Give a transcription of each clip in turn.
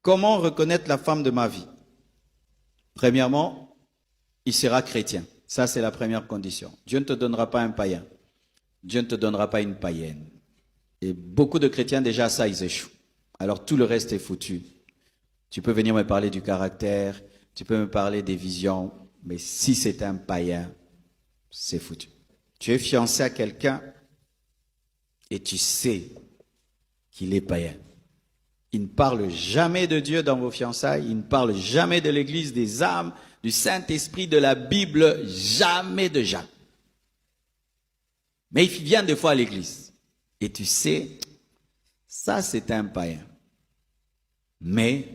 Comment reconnaître la femme de ma vie? Premièrement, il sera chrétien. Ça, c'est la première condition. Dieu ne te donnera pas un païen. Dieu ne te donnera pas une païenne. Et beaucoup de chrétiens, déjà, ça, ils échouent. Alors, tout le reste est foutu. Tu peux venir me parler du caractère, tu peux me parler des visions, mais si c'est un païen, c'est foutu. Tu es fiancé à quelqu'un et tu sais qu'il est païen. Il ne parle jamais de Dieu dans vos fiançailles, il ne parle jamais de l'Église, des âmes, du Saint-Esprit, de la Bible, jamais de jamais. Mais il vient des fois à l'église. Et tu sais, ça c'est un païen. Mais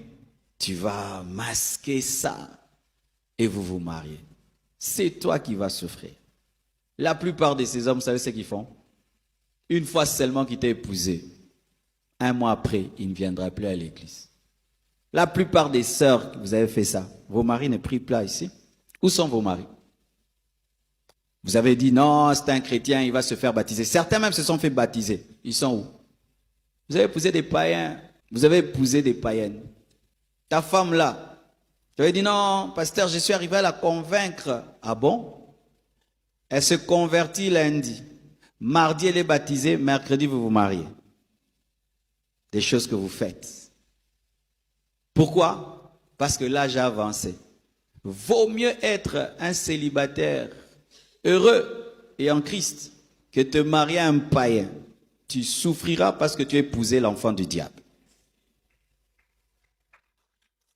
tu vas masquer ça et vous vous mariez. C'est toi qui vas souffrir. La plupart de ces hommes, vous savez ce qu'ils font? Une fois seulement qu'il t'a épousé, un mois après, il ne viendra plus à l'église. La plupart des sœurs, vous avez fait ça. Vos maris ne prient pas ici. Où sont vos maris? Vous avez dit, non, c'est un chrétien, il va se faire baptiser. Certains même se sont fait baptiser. Ils sont où? Vous avez épousé des païens. Vous avez épousé des païennes. Ta femme là, tu avais dit, non, pasteur, je suis arrivé à la convaincre. Ah bon? Elle se convertit lundi. Mardi, elle est baptisée. Mercredi, vous vous mariez. Des choses que vous faites. Pourquoi? Parce que l'âge a avancé. Vaut mieux être un célibataire heureux et en Christ que te marier à un païen. Tu souffriras parce que tu as épousé l'enfant du diable.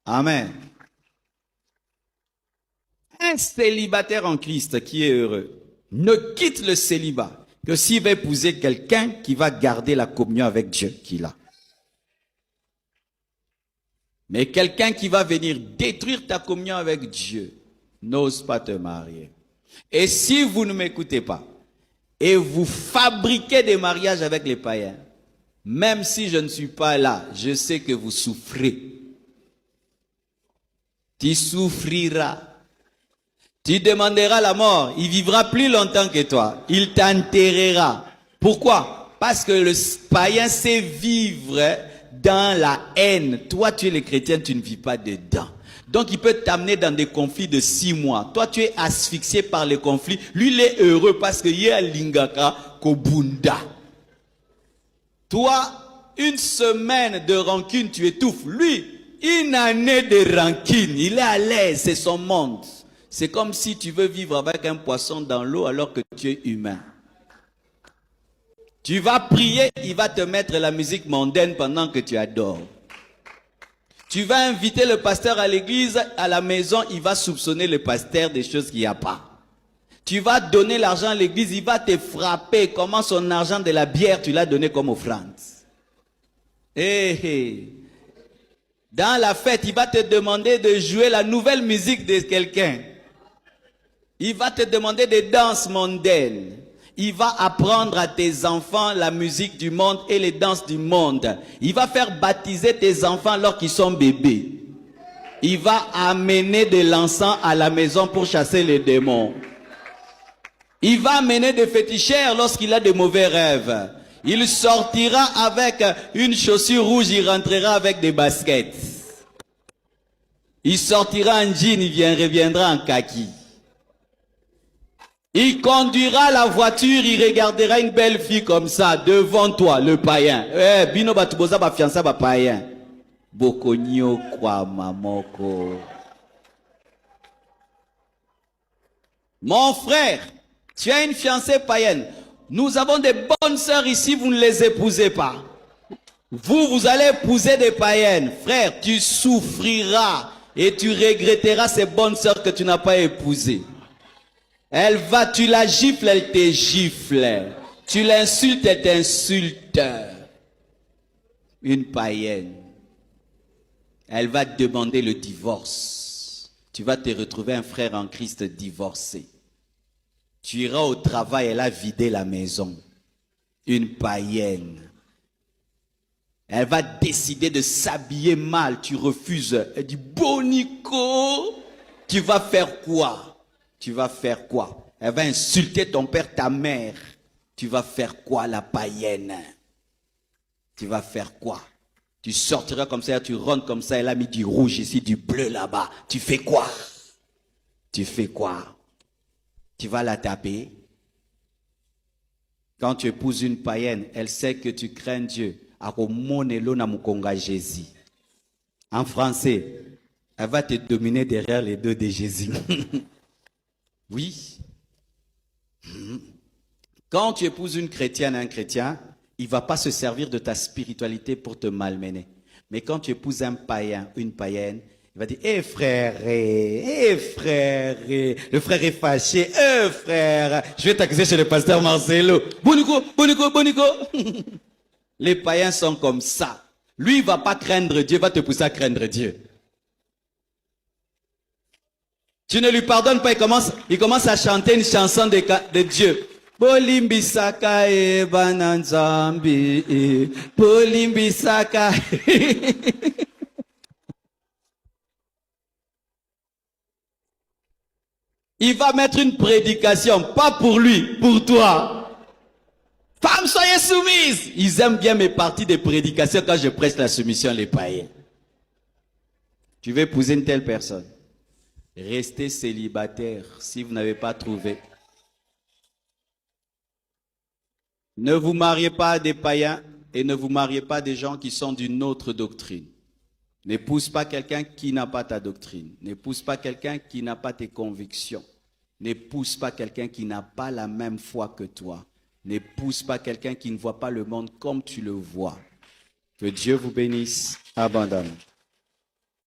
Amen. Un célibataire en Christ qui est heureux ne quitte le célibat que s'il va épouser quelqu'un qui va garder la communion avec Dieu qu'il a. Mais quelqu'un qui va venir détruire ta communion avec Dieu n'ose pas te marier. Et si vous ne m'écoutez pas et vous fabriquez des mariages avec les païens, même si je ne suis pas là, je sais que vous souffrez. Tu souffriras. Tu demanderas la mort. Il vivra plus longtemps que toi. Il t'enterrera. Pourquoi? Parce que le païen sait vivre dans la haine. Toi, tu es le chrétien, tu ne vis pas dedans. Donc, il peut t'amener dans des conflits de 6 mois. Toi, tu es asphyxié par les conflits. Lui, il est heureux parce qu'il y a Lingaka Kobunda. Toi, une semaine de rancune, tu étouffes. Lui, une année de rancune. Il est à l'aise, c'est son monde. C'est comme si tu veux vivre avec un poisson dans l'eau alors que tu es humain. Tu vas prier, il va te mettre la musique mondaine pendant que tu adores. Tu vas inviter le pasteur à l'église, à la maison, il va soupçonner le pasteur des choses qu'il n'y a pas. Tu vas donner l'argent à l'église, il va te frapper. Comment son argent de la bière, tu l'as donné comme offrande. Dans la fête, il va te demander de jouer la nouvelle musique de quelqu'un. Il va te demander des danses mondaines. Il va apprendre à tes enfants la musique du monde et les danses du monde. Il va faire baptiser tes enfants alors qu'ils sont bébés. Il va amener de l'encens à la maison pour chasser les démons. Il va amener des féticheurs lorsqu'il a de mauvais rêves. Il sortira avec une chaussure rouge, il rentrera avec des baskets. Il sortira en jean, il reviendra en kaki. Il conduira la voiture, il regardera une belle fille comme ça, devant toi, le païen. Bino batuboza ba fiança ba païen. Bokonyo kwa mamoko. Mon frère, tu as une fiancée païenne. Nous avons des bonnes sœurs ici, vous ne les épousez pas. Vous allez épouser des païennes. Frère, tu souffriras et tu regretteras ces bonnes sœurs que tu n'as pas épousées. Tu la gifles, elle te gifle. Tu l'insultes, elle t'insulte. Une païenne. Elle va te demander le divorce. Tu vas te retrouver un frère en Christ divorcé. Tu iras au travail, elle a vidé la maison. Une païenne. Elle va décider de s'habiller mal. Tu refuses. Elle dit, Bonico, tu vas faire quoi? Tu vas faire quoi? Elle va insulter ton père, ta mère. Tu vas faire quoi, la païenne? Tu vas faire quoi? Tu sortiras comme ça, tu rentres comme ça, elle a mis du rouge ici, du bleu là-bas. Tu fais quoi? Tu fais quoi? Tu vas la taper? Quand tu épouses une païenne, elle sait que tu crains Dieu. En français, elle va te dominer derrière les deux de Jésus. Oui. Quand tu épouses une chrétienne, un chrétien, il ne va pas se servir de ta spiritualité pour te malmener. Mais quand tu épouses un païen, une païenne, il va dire, frère, frère, le frère est fâché, frère, je vais t'accuser chez le pasteur Marcelo. Bonico. Les païens sont comme ça. Lui, il ne va pas craindre Dieu, il va te pousser à craindre Dieu. Tu ne lui pardonnes pas, il commence à chanter une chanson de Dieu. Bolimbisaka e bananzambi, bolimbisaka. Il va mettre une prédication, pas pour lui, pour toi. Femmes, soyez soumises. Ils aiment bien mes parties de prédication quand je prêche la soumission, les païens. Tu veux épouser une telle personne? Restez célibataire si vous n'avez pas trouvé. Ne vous mariez pas à des païens et ne vous mariez pas à des gens qui sont d'une autre doctrine. N'épouse pas quelqu'un qui n'a pas ta doctrine. N'épouse pas quelqu'un qui n'a pas tes convictions. N'épouse pas quelqu'un qui n'a pas la même foi que toi. N'épouse pas quelqu'un qui ne voit pas le monde comme tu le vois. Que Dieu vous bénisse abondamment.